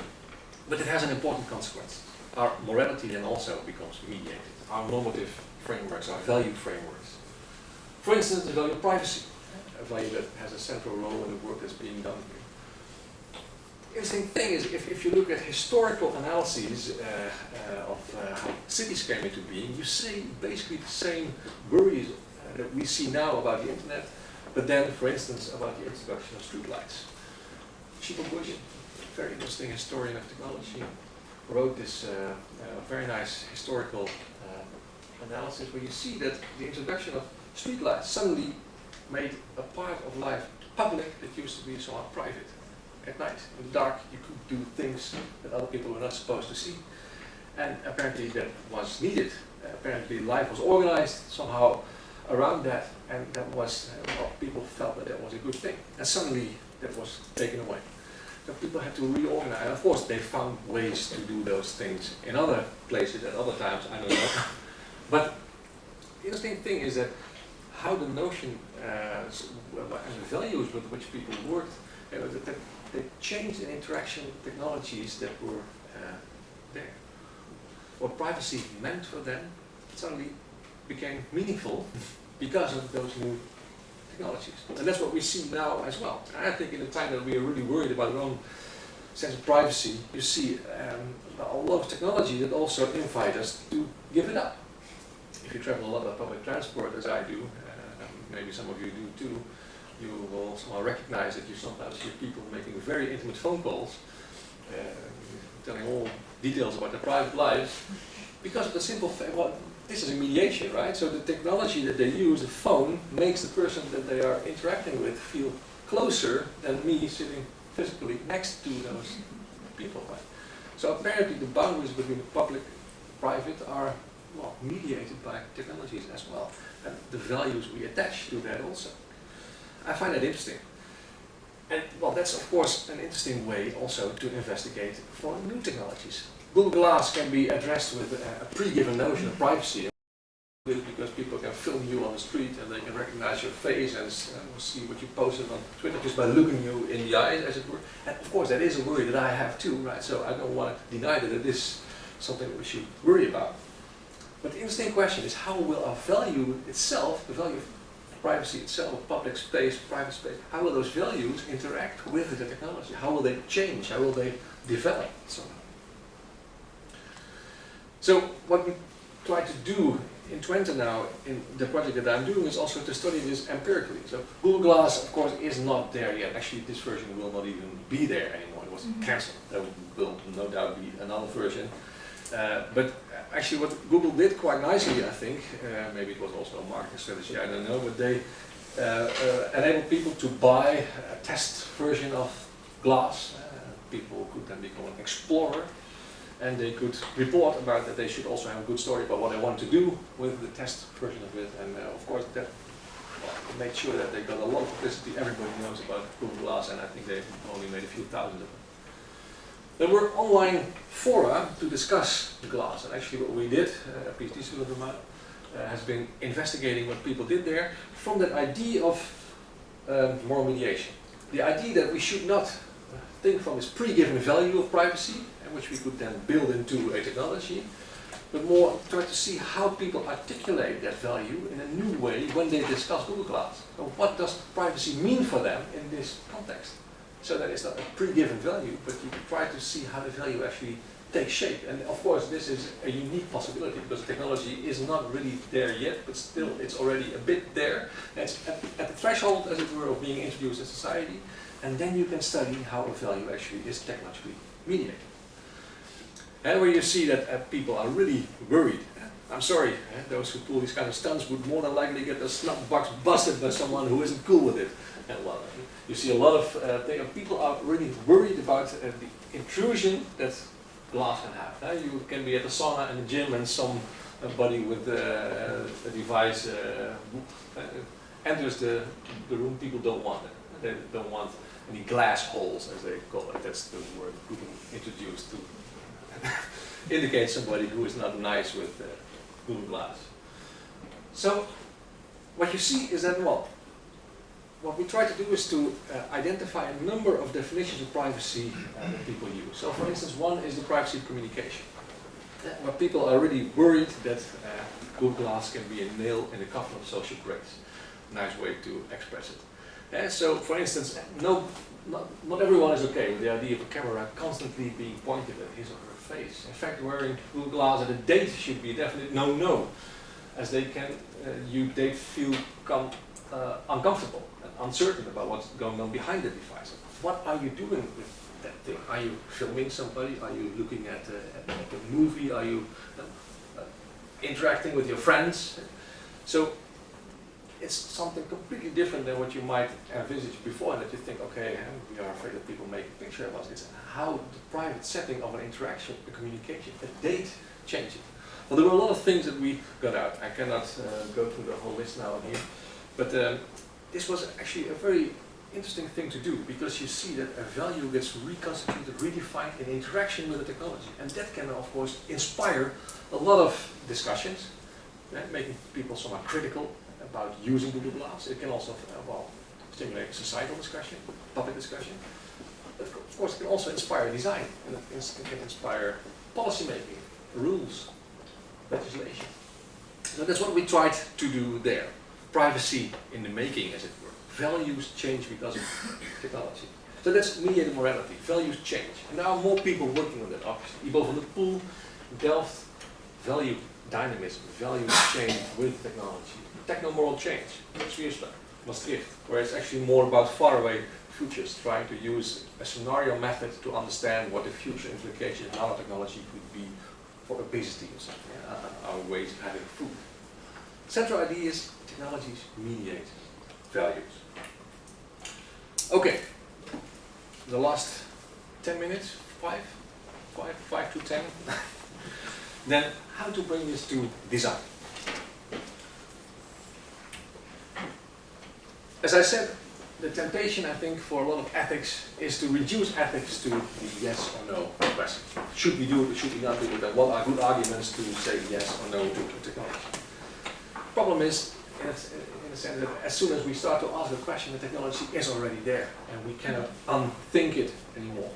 But it has an important consequence. Our morality then also becomes mediated. Our normative frameworks, our value frameworks. For instance, the value of privacy, a value that has a central role in the work that's being done here. The interesting thing is, if you look at historical analyses of how cities came into being, you see basically the same worries that we see now about the internet, but then, for instance, about the introduction of streetlights. Bush, a very interesting historian of technology, wrote this very nice historical analysis where you see that the introduction of streetlights suddenly made a part of life public that used to be somewhat private. At night, in the dark, you could do things that other people were not supposed to see. And apparently that was needed. Apparently life was organized somehow around that, and that was, well, people felt that that was a good thing. And suddenly that was taken away. So people had to reorganize. And of course they found ways to do those things in other places at other times, I don't know. But the interesting thing is that how the notion and the values with which people worked, they changed in interaction with technologies that were there. What privacy meant for them suddenly became meaningful because of those new technologies. And that's what we see now as well. And I think in a time that we are really worried about our own sense of privacy, you see a lot of technology that also invite us to give it up. If you travel a lot by public transport, as I do, maybe some of you do too, you will somehow recognize that you sometimes hear people making very intimate phone calls, telling all details about their private lives, because of the simple fact, well, this is a mediation, right? So the technology that they use, the phone, makes the person that they are interacting with feel closer than me sitting physically next to those people, right? So apparently the boundaries between the public and private are, well, mediated by technologies as well, and the values we attach to that also. I find that interesting. And well, that's of course an interesting way also to investigate for new technologies. Google Glass can be addressed with a pre-given notion of privacy, because people can film you on the street and they can recognize your face and see what you posted on Twitter just by looking you in the eyes, as it were. And of course, that is a worry that I have too, right? So I don't want to deny that it is something that we should worry about. But the interesting question is, how will our value itself, the value of privacy itself, public space, private space, how will those values interact with the technology? How will they change? How will they develop? So what we try to do in Twente now, in the project that I'm doing, is also to study this empirically. So Google Glass, of course, is not there yet. Actually, this version will not even be there anymore. It was cancelled. There will no doubt be another version. But actually what Google did quite nicely, I think, maybe it was also a marketing strategy, I don't know, but they enabled people to buy a test version of Glass. People could then become an explorer, and they could report about that. They should also have a good story about what they want to do with the test version of it, and of course that made sure that they got a lot of publicity. Everybody knows about Google Glass, and I think they only made a few thousand of them. There were online fora to discuss Glass, and actually what we did, a PhD student of mine, has been investigating what people did there from that idea of moral mediation. The idea that we should not think from this pre-given value of privacy, which we could then build into a technology, but more try to see how people articulate that value in a new way when they discuss Google Glass. So what does privacy mean for them in this context? So that it's not a pre-given value, but you can try to see how the value actually takes shape. And of course this is a unique possibility, because the technology is not really there yet, but still it's already a bit there. And it's at the threshold, as it were, of being introduced in society, and then you can study how a value actually is technologically mediated. And where you see that people are really worried. I'm sorry, those who pull these kind of stunts would more than likely get their snap box busted by someone who isn't cool with it. And well, you see a lot of people are really worried about the intrusion that Glass can have. You can be at the sauna and the gym, and somebody with a device enters the room. People don't want it. They don't want any glass holes, as they call it. That's the word Google introduced to indicate somebody who is not nice with Google Glass. So what you see is that, well, what we try to do is to identify a number of definitions of privacy that people use. So for instance, one is the privacy of communication, where people are really worried that Google Glass can be a nail in the coffin of social grace. Nice way to express it. So for instance, not everyone is okay with the idea of a camera constantly being pointed at his or her face. In fact, wearing Google Glass at a date should be a definite no-no, as they feel uncomfortable and uncertain about what's going on behind the device. What are you doing with that thing? Are you filming somebody? Are you looking at a movie? Are you interacting with your friends? So it's something completely different than what you might envisage before, that you think, okay, we are afraid that people make a picture of us. It's how the private setting of an interaction, a communication, a date changes. Well, there were a lot of things that we got out. I cannot go through the whole list now here, but this was actually a very interesting thing to do, because you see that a value gets reconstituted, redefined in interaction with the technology, and that can, of course, inspire a lot of discussions, making people somewhat critical about using Google Glass. It can also stimulate societal discussion, public discussion. But of course, it can also inspire design, and it can inspire policy making, rules, legislation. So that's what we tried to do there. Privacy in the making, as it were. Values change because of technology. So that's mediated morality. Values change. And there are more people working on that, obviously. Ivo van der Poel, Delft, value dynamism, values change with technology. Techno-moral change, Maastricht, where it's actually more about faraway futures, trying to use a scenario method to understand what the future implications of nanotechnology could be for obesity or something, our ways of having food. Central idea is technologies mediate values. Okay, the last 10 minutes, 5 to 10. Then how to bring this to design. As I said, the temptation, I think, for a lot of ethics is to reduce ethics to the yes or no question. Should we do it, should we not do it, and what are good arguments to say yes or no to technology? Problem is, in a sense, that as soon as we start to ask the question, the technology is already there, and we cannot unthink it anymore.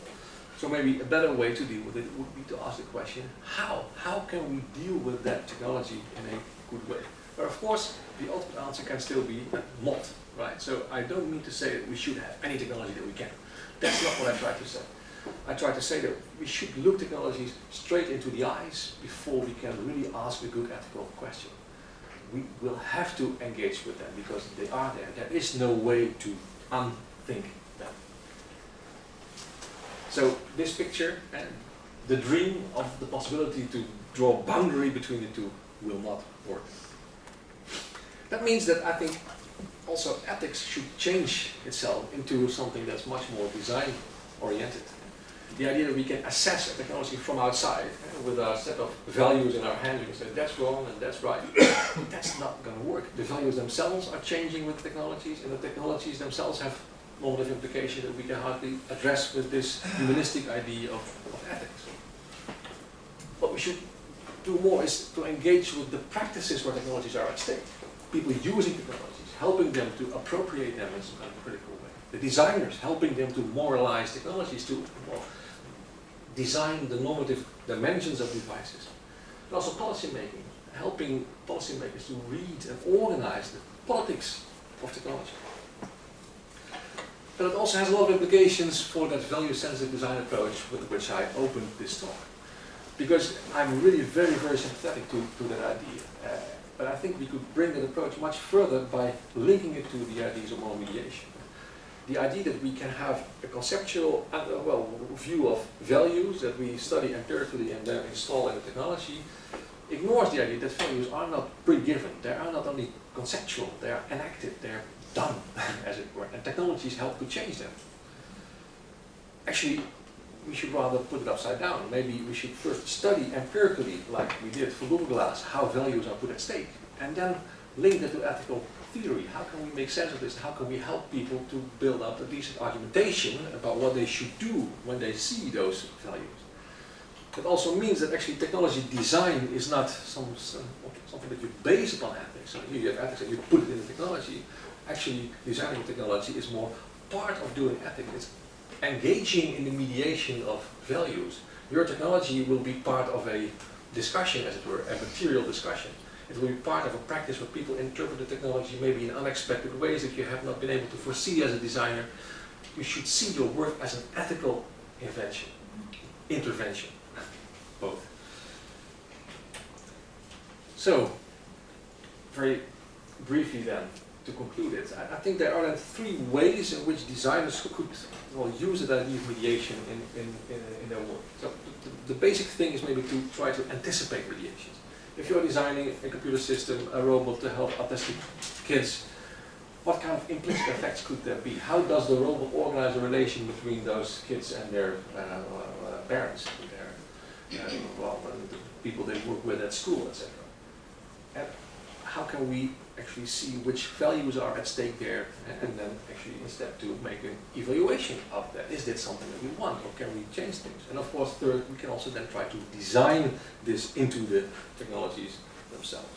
So maybe a better way to deal with it would be to ask the question, how? How can we deal with that technology in a good way? But of course, the ultimate answer can still be not, right? So I don't mean to say that we should have any technology that we can. That's not what I try to say. I try to say that we should look technologies straight into the eyes before we can really ask a good ethical question. We will have to engage with them because they are there. There is no way to unthink them. So this picture, and the dream of the possibility to draw a boundary between the two will not work. That means that I think also ethics should change itself into something that's much more design oriented. The idea that we can assess a technology from outside with a set of values in our hand, we can say that's wrong and that's right. That's not going to work. The values themselves are changing with technologies, and the technologies themselves have normative implications that we can hardly address with this humanistic idea of ethics. What we should do more is to engage with the practices where technologies are at stake. People using technologies, helping them to appropriate them in some kind of critical way. The designers, helping them to moralize technologies, to design the normative dimensions of devices. And also policy making, helping policymakers to read and organize the politics of technology. But it also has a lot of implications for that value-sensitive design approach with which I opened this talk. Because I'm really very, very sympathetic to that idea. But I think we could bring that approach much further by linking it to the ideas of moral mediation. The idea that we can have a conceptual view of values that we study empirically and then install in the technology ignores the idea that values are not pre-given. They are not only conceptual, they are enacted, they are done, as it were, and technologies help to change them. Actually, we should rather put it upside down. Maybe we should first study empirically, like we did for Google Glass, how values are put at stake, and then link that to ethical theory. How can we make sense of this? How can we help people to build up a decent argumentation about what they should do when they see those values? It also means that actually technology design is not something that you base upon ethics. So here you have ethics and you put it in the technology. Actually, designing technology is more part of doing ethics. It's engaging in the mediation of values. Your technology will be part of a discussion, as it were, a material discussion. It will be part of a practice where people interpret the technology maybe in unexpected ways that you have not been able to foresee as a designer. You should see your work as an ethical intervention, both. So, very briefly then, to conclude it, I think there are then three ways in which designers could use the idea of mediation in their work. So the basic thing is maybe to try to anticipate mediations. If you're designing a computer system, a robot to help autistic kids, what kind of implicit effects could there be? How does the robot organize a relation between those kids and their parents, their the people they work with at school, etc.? And how can we actually see which values are at stake there, and then actually instead to make an evaluation of that? Is that something that we want, or can we change things? And of course, third, we can also then try to design this into the technologies themselves.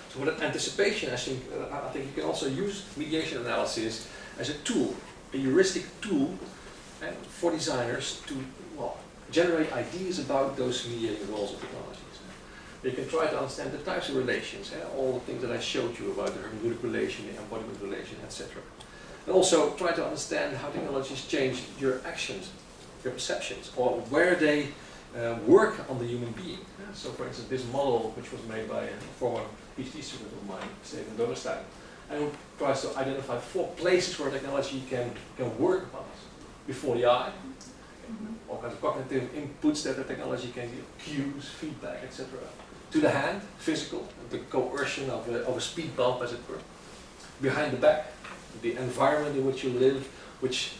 So with that anticipation, I think you can also use mediation analysis as a tool, a heuristic tool, and for designers to generate ideas about those mediating roles of technologies. You can try to understand the types of relations, all the things that I showed you about the hermeneutic relation, the embodiment relation, etc. And also try to understand how technologies change your actions, your perceptions, or where they work on the human being. So for instance, this model, which was made by a former PhD student of mine, Steven Donnerstein, and who tries to identify 4 places where technology can work upon us. Before the eye, all kinds of cognitive inputs that the technology can give, cues, feedback, etc. To the hand, physical, the coercion of a speed bump, as it were. Behind the back, the environment in which you live, which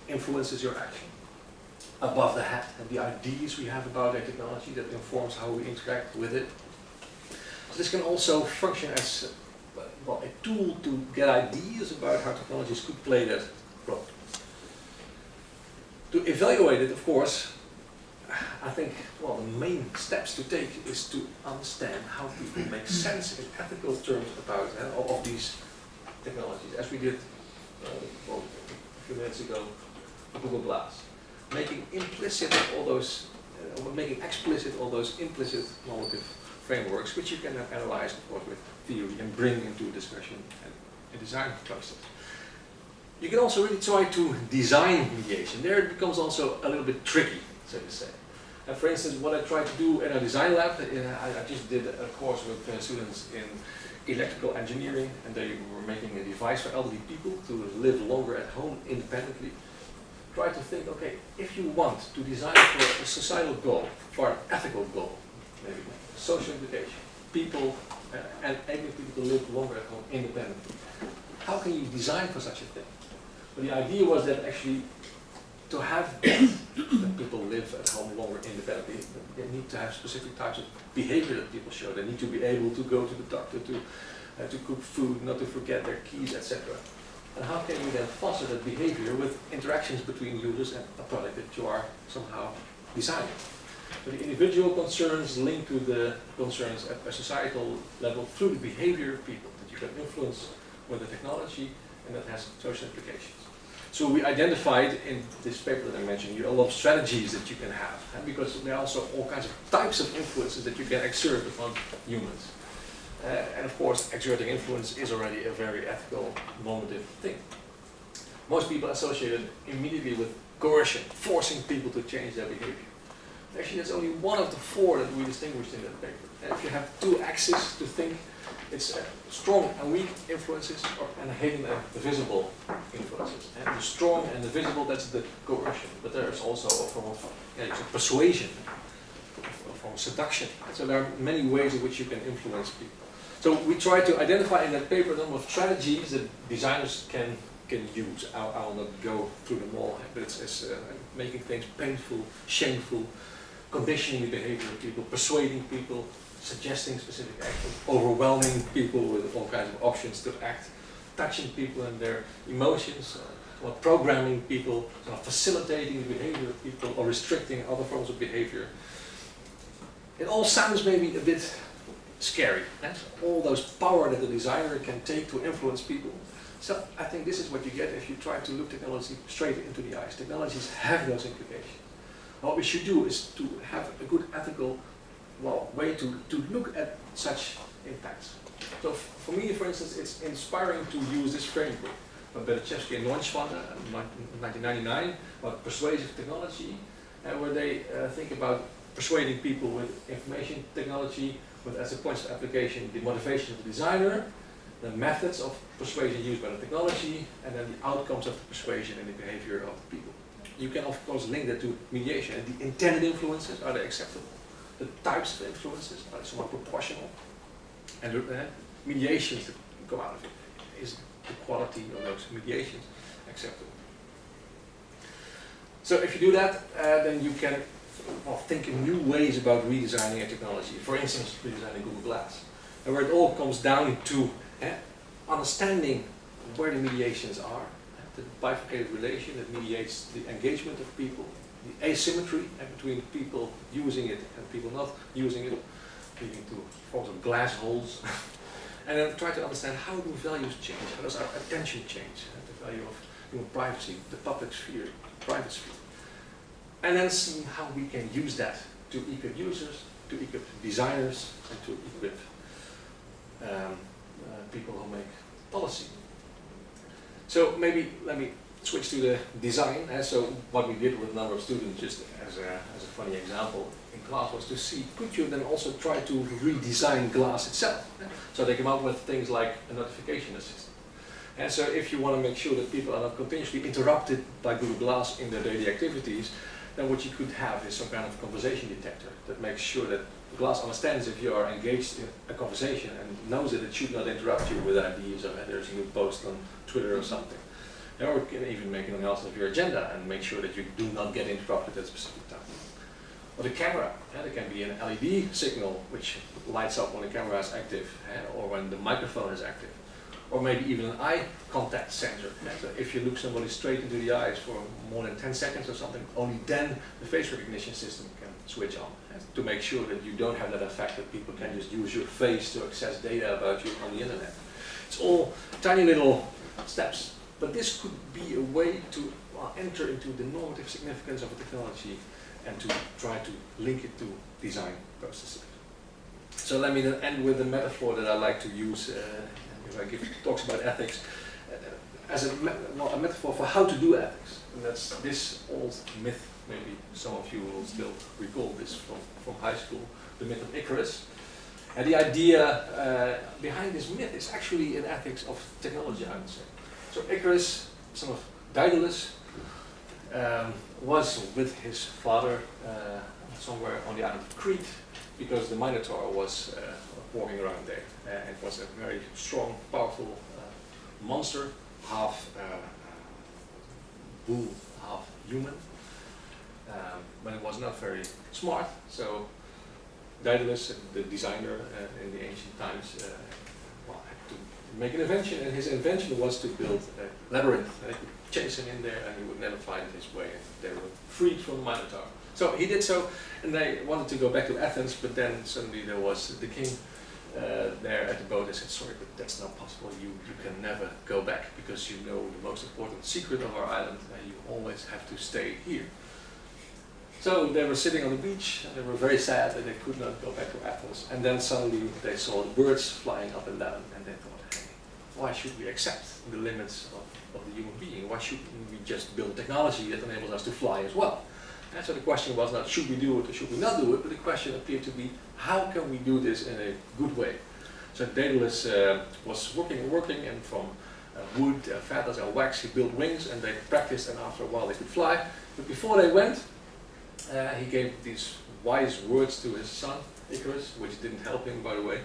influences your action. Above the head, and the ideas we have about a technology that informs how we interact with it. So this can also function as well, a tool to get ideas about how technologies could play that role. To evaluate it, of course, I think, well, the main steps to take is to understand how people make sense in ethical terms about of these technologies, as we did well, a few minutes ago with Google Glass, making implicit all those, making explicit all those implicit normative frameworks, which you can analyze, of course, with theory and bring into a discussion and a design process. You can also really try to design mediation. There it becomes also a little bit tricky, so to say. For instance, what I try to do in a design lab, I just did a course with students in electrical engineering, and they were making a device for elderly people to live longer at home independently. Try to think, okay, if you want to design for a societal goal, for an ethical goal, maybe social implication, people and able people to live longer at home independently, how can you design for such a thing? But the idea was that actually to have that people live at home longer independently, they need to have specific types of behavior that people show. They need to be able to go to the doctor, to cook food, not to forget their keys, etc. And how can you then foster that behavior with interactions between users and a product that you are somehow designing? So the individual concerns linked to the concerns at a societal level through the behavior of people that you can influence with the technology, and that has social implications. So we identified in this paper that I mentioned a lot of strategies that you can have, because there are also all kinds of types of influences that you can exert upon humans. And of course, exerting influence is already a very ethical, normative thing. Most people associate it immediately with coercion, forcing people to change their behavior. Actually, that's only one of the four that we distinguished in that paper. And if you have two axes to think, it's strong and weak influences, and hidden and visible influences. And the strong and the visible, that's the coercion. But there's also a form of persuasion, a form of seduction. So there are many ways in which you can influence people. So we try to identify in that paper a number of strategies that designers can use. I'll not go through them all, but it's making things painful, shameful, conditioning the behavior of people, persuading people, suggesting specific action, overwhelming people with all kinds of options to act, touching people and their emotions, or programming people, facilitating the behavior of people, or restricting other forms of behavior. It all sounds maybe a bit scary, all those power that the designer can take to influence people. So I think this is what you get if you try to look technology straight into the eyes. Technologies have those implications. What we should do is to have a good ethical way to look at such impacts. So for me, for instance, it's inspiring to use this framework by Berdichevsky and Neuschwander in 1999 about persuasive technology, where they think about persuading people with information technology, with as a point of application the motivation of the designer, the methods of persuasion used by the technology, and then the outcomes of the persuasion and the behavior of the people. You can of course link that to mediation. And the intended influences, are they acceptable? The types of influences, are they somewhat proportional? And the mediations that come out of it, is the quality of those mediations acceptable? So if you do that, then you can think in new ways about redesigning a technology. For instance, redesigning Google Glass, and where it all comes down to understanding where the mediations are, the bifurcated relation that mediates the engagement of people, the asymmetry between people using it and people not using it, leading to forms of glass holes. And then try to understand how do values change, how does our attention change, the value of human privacy, the public sphere, private sphere. And then see how we can use that to equip users, to equip designers, and to equip people who make policy. So maybe let me switch to the design. So what we did with a number of students, just as a funny example in class, was to see, could you then also try to redesign glass itself? So they came up with things like a notification assistant. And so if you want to make sure that people are not continuously interrupted by Google Glass in their daily activities, then what you could have is some kind of conversation detector that makes sure that Glass understands if you are engaged in a conversation and knows that it should not interrupt you with ideas or there's a new post on Twitter or something. Or it can even make an analysis of your agenda and make sure that you do not get interrupted at a specific time. Or the camera, there can be an LED signal which lights up when the camera is active, or when the microphone is active. or maybe even an eye contact sensor. So if you look somebody straight into the eyes for more than 10 seconds or something, only then the face recognition system can switch on, to make sure that you don't have that effect that people can just use your face to access data about you on the internet. It's all tiny little steps, but this could be a way to enter into the normative significance of a technology and to try to link it to design processes. So let me then end with a metaphor that I like to use if I give talks about ethics, as a metaphor for how to do ethics. And that's this old myth, maybe some of you will still recall this from high school, the myth of Icarus. And the idea behind this myth is actually in ethics of technology, I would say. So Icarus, son of Daedalus, was with his father somewhere on the island of Crete, because the Minotaur was walking around there. It was a very strong, powerful monster, half bull, half human, but it was not very smart. So Daedalus, the designer in the ancient times, had to make an invention, and his invention was to build a labyrinth. They could chase him in there, and he would never find his way. They were freed from the Minotaur. So he did so, and they wanted to go back to Athens, but then suddenly there was the king there at the boat. They said, sorry, but that's not possible. You can never go back, because you know the most important secret of our island, and you always have to stay here. So they were sitting on the beach, and they were very sad that they could not go back to Athens. And then suddenly they saw the birds flying up and down, and they thought, hey, why should we accept the limits of the human being? Why shouldn't we just build technology that enables us to fly as well? And so the question was not should we do it or should we not do it, but the question appeared to be how can we do this in a good way? So Daedalus was working, and from wood, feathers and wax he built wings, and they practiced, and after a while they could fly. But before they went, he gave these wise words to his son, Icarus, which didn't help him, by the way.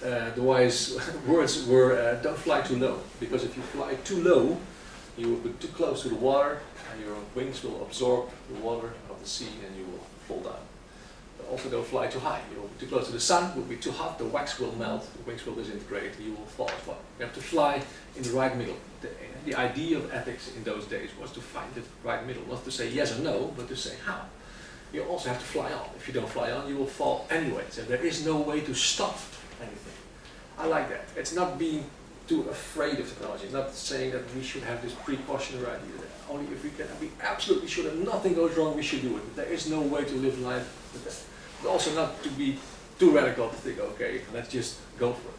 The wise words were, don't fly too low, because if you fly too low, you will be too close to the water, and your wings will absorb the water of the sea, and you will fall down. But also don't fly too high. You will be too close to the sun, it will be too hot, the wax will melt, the wings will disintegrate, and you will fall as well. You have to fly in the right middle. The idea of ethics in those days was to find the right middle, not to say yes or no, but to say how. You also have to fly on. If you don't fly on, you will fall anyway. So there is no way to stop anything. I like that. It's not being too afraid of technology. It's not saying that we should have this precautionary idea. Only if we can be absolutely sure that nothing goes wrong, we should do it. There is no way to live life with that. But also not to be too radical to think, okay, let's just go for it.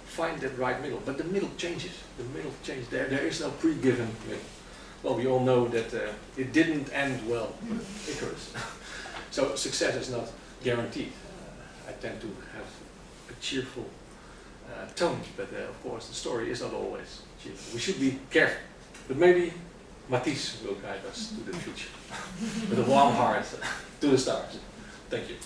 Find that right middle. But the middle changes. The middle changes. There is no pre-given middle. Well, we all know that it didn't end well with Icarus. So success is not guaranteed. I tend to have a cheerful tone, but of course the story is not always cheerful. We should be careful, but maybe Matisse will guide us to the future with a warm heart to the stars. Thank you.